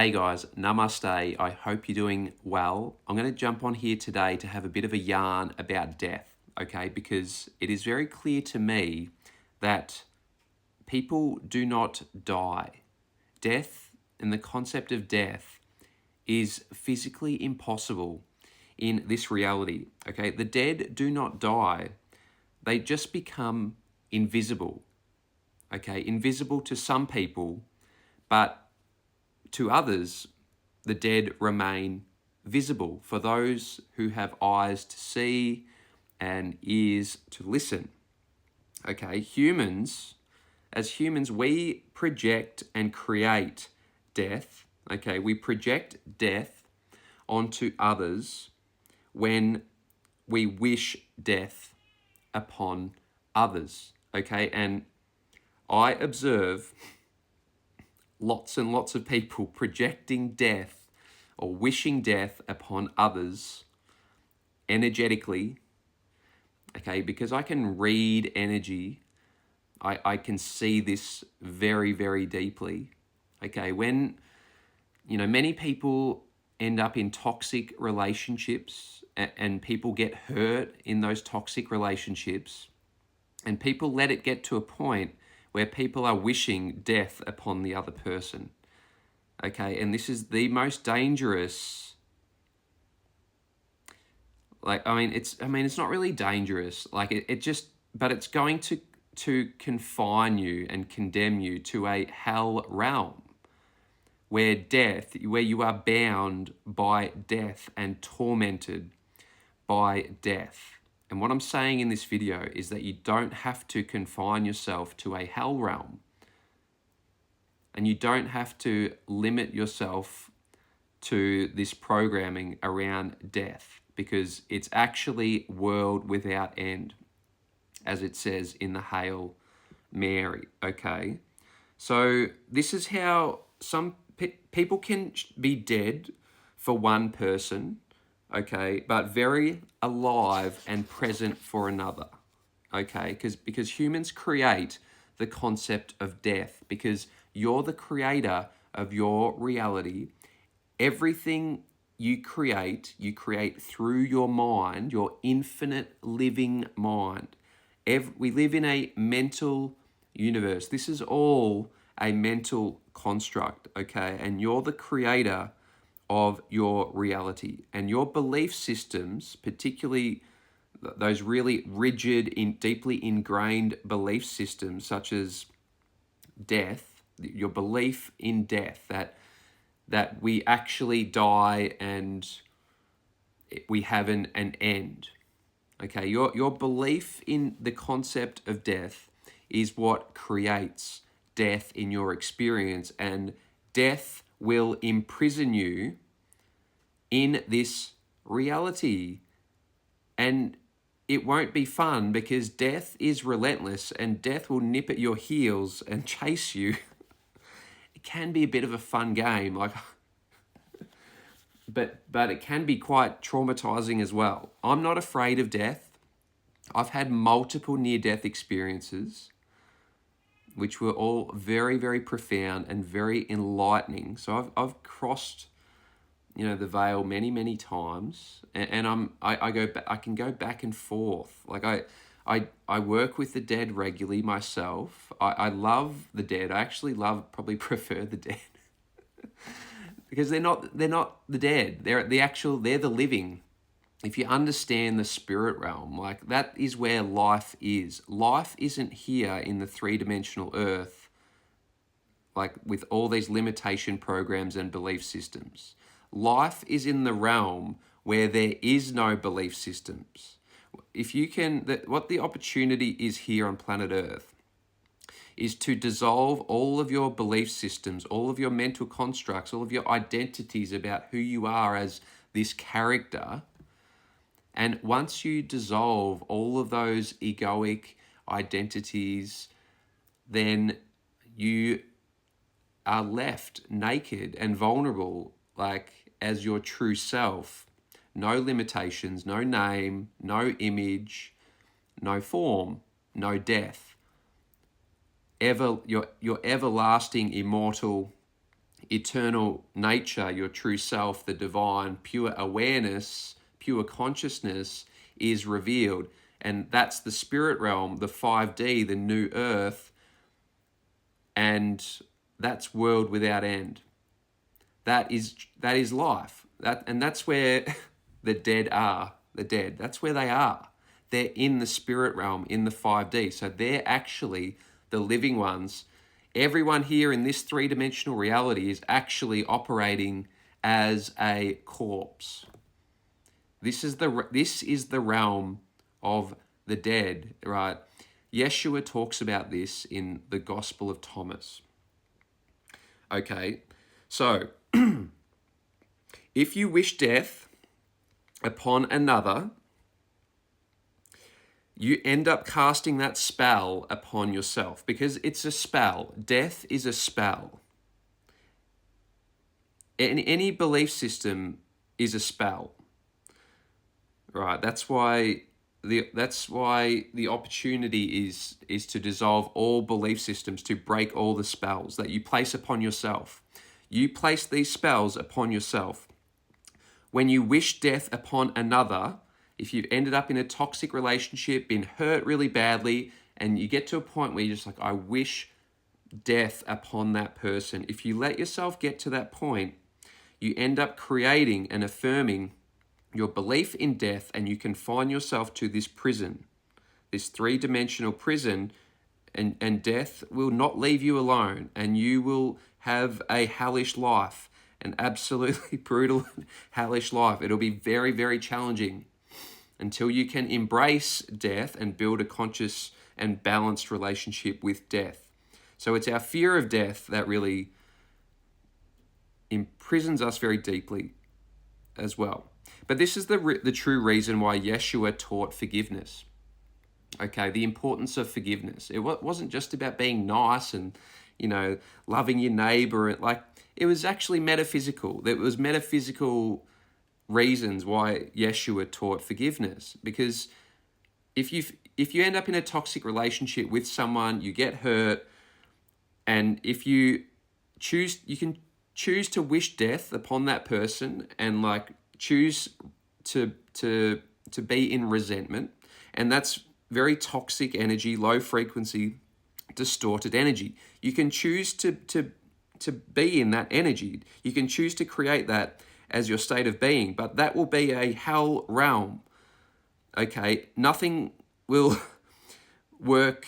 Hey guys, namaste. I hope you're doing well. I'm going to jump on here today to have a bit of a yarn about death, okay? Because it is very clear to me that people do not die. Death and the concept of death is physically impossible in this reality, okay? The dead do not die, they just become invisible, okay? Invisible to some people, but to others, the dead remain visible for those who have eyes to see and ears to listen. Okay, as humans, we project and create death. Okay, we project death onto others when we wish death upon others. Okay, and I observe lots and lots of people projecting death or wishing death upon others energetically, okay, because I can read energy. I can see this very, very deeply. Okay, when, many people end up in toxic relationships and people get hurt in those toxic relationships, and people let it get to a point where people are wishing death upon the other person. Okay, and this is the most dangerous. It's not really dangerous. But it's going to confine you and condemn you to a hell realm where you are bound by death and tormented by death. And what I'm saying in this video is that you don't have to confine yourself to a hell realm. And you don't have to limit yourself to this programming around death, because it's actually world without end, as it says in the Hail Mary, okay? So this is how some people can be dead for one person, okay, but very alive and present for another, okay? Because humans create the concept of death, because you're the creator of your reality. Everything you create through your mind, your infinite living mind. We live in a mental universe. This is all a mental construct, okay? And you're the creator of your reality. And your belief systems, particularly those really rigid, deeply ingrained belief systems such as death, your belief in death, that we actually die and we have an end. Okay, your belief in the concept of death is what creates death in your experience, and death will imprison you in this reality. And it won't be fun, because death is relentless and death will nip at your heels and chase you. It can be a bit of a fun game, but it can be quite traumatizing as well. I'm not afraid of death. I've had multiple near-death experiences, which were all very, very profound and very enlightening. So I've crossed, the veil many, many times, and I can go back and forth. I work with the dead regularly myself. I love the dead. I actually probably prefer the dead. Because they're not the dead. They're the living. If you understand the spirit realm, that is where life is. Life isn't here in the three-dimensional earth, with all these limitation programs and belief systems. Life is in the realm where there is no belief systems. What the opportunity is here on planet Earth is to dissolve all of your belief systems, all of your mental constructs, all of your identities about who you are as this character. And once you dissolve all of those egoic identities, then you are left naked and vulnerable, as your true self. No limitations, no name, no image, no form, no death. Your everlasting, immortal, eternal nature, your true self, the divine, pure awareness, pure consciousness is revealed. And that's the spirit realm, the 5D, the new earth, and that's world without end. That is life. That's where the dead are. The dead. That's where they are. They're in the spirit realm, in the 5D. So they're actually the living ones. Everyone here in this three-dimensional reality is actually operating as a corpse. This is the realm of the dead, right? Yeshua talks about this in the Gospel of Thomas. Okay, so if you wish death upon another, you end up casting that spell upon yourself, because it's a spell. Death is a spell. Any belief system is a spell, right? That's why the opportunity is to dissolve all belief systems, to break all the spells that you place upon yourself. You place these spells upon yourself. When you wish death upon another, if you've ended up in a toxic relationship, been hurt really badly, and you get to a point where you're just like, I wish death upon that person. If you let yourself get to that point, you end up creating and affirming your belief in death, and you confine yourself to this prison, this three-dimensional prison, and death will not leave you alone, and you will have a hellish life, an absolutely brutal, hellish life. It'll be very, very challenging until you can embrace death and build a conscious and balanced relationship with death. So it's our fear of death that really imprisons us very deeply as well. But this is the true reason why Yeshua taught forgiveness. Okay, the importance of forgiveness. It wasn't just about being nice and, loving your neighbor. It was actually metaphysical. There was metaphysical reasons why Yeshua taught forgiveness. Because if you end up in a toxic relationship with someone, you get hurt, and if you can choose to wish death upon that person, and choose to be in resentment, and that's very toxic energy, low frequency, distorted energy. You can choose to be in that energy. You can choose to create that as your state of being, but that will be a hell realm. Okay, nothing will work.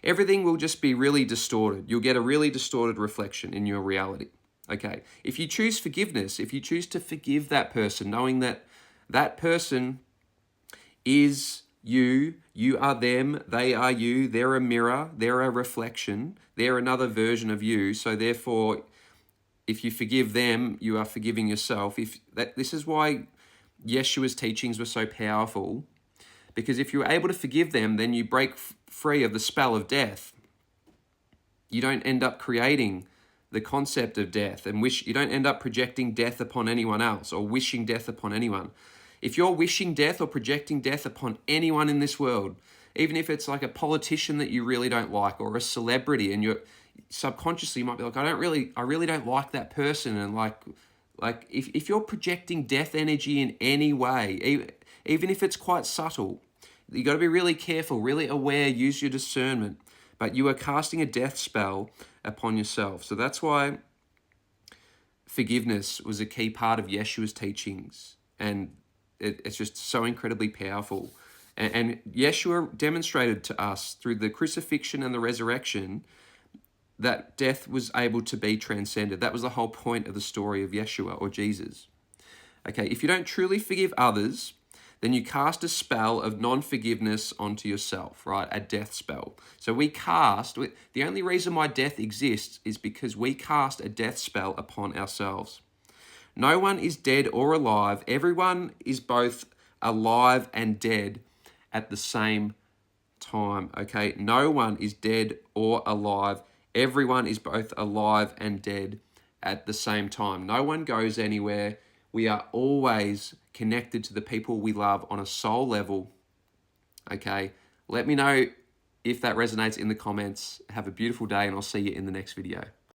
Everything will just be really distorted. You'll get a really distorted reflection in your reality. Okay, if you choose forgiveness, if you choose to forgive that person, knowing that that person is you, you are them, they are you, they're a mirror, they're a reflection, they're another version of you. So therefore, if you forgive them, you are forgiving yourself. This is why Yeshua's teachings were so powerful, because if you're able to forgive them, then you break free of the spell of death. You don't end up creating the concept of death, and you don't end up projecting death upon anyone else or wishing death upon anyone. If you're wishing death or projecting death upon anyone in this world, even if it's like a politician that you really don't like, or a celebrity, and you're subconsciously, you might be like, I really don't like that person, and if you're projecting death energy in any way, even if it's quite subtle, you got to be really careful, really aware, use your discernment. But you are casting a death spell upon yourself. So that's why forgiveness was a key part of Yeshua's teachings. And it's just so incredibly powerful. And Yeshua demonstrated to us through the crucifixion and the resurrection that death was able to be transcended. That was the whole point of the story of Yeshua or Jesus. Okay, if you don't truly forgive others, then you cast a spell of non-forgiveness onto yourself, right? A death spell. So the only reason why death exists is because we cast a death spell upon ourselves. No one is dead or alive. Everyone is both alive and dead at the same time, okay? No one is dead or alive. Everyone is both alive and dead at the same time. No one goes anywhere. We are always connected to the people we love on a soul level. Okay, let me know if that resonates in the comments. Have a beautiful day, and I'll see you in the next video.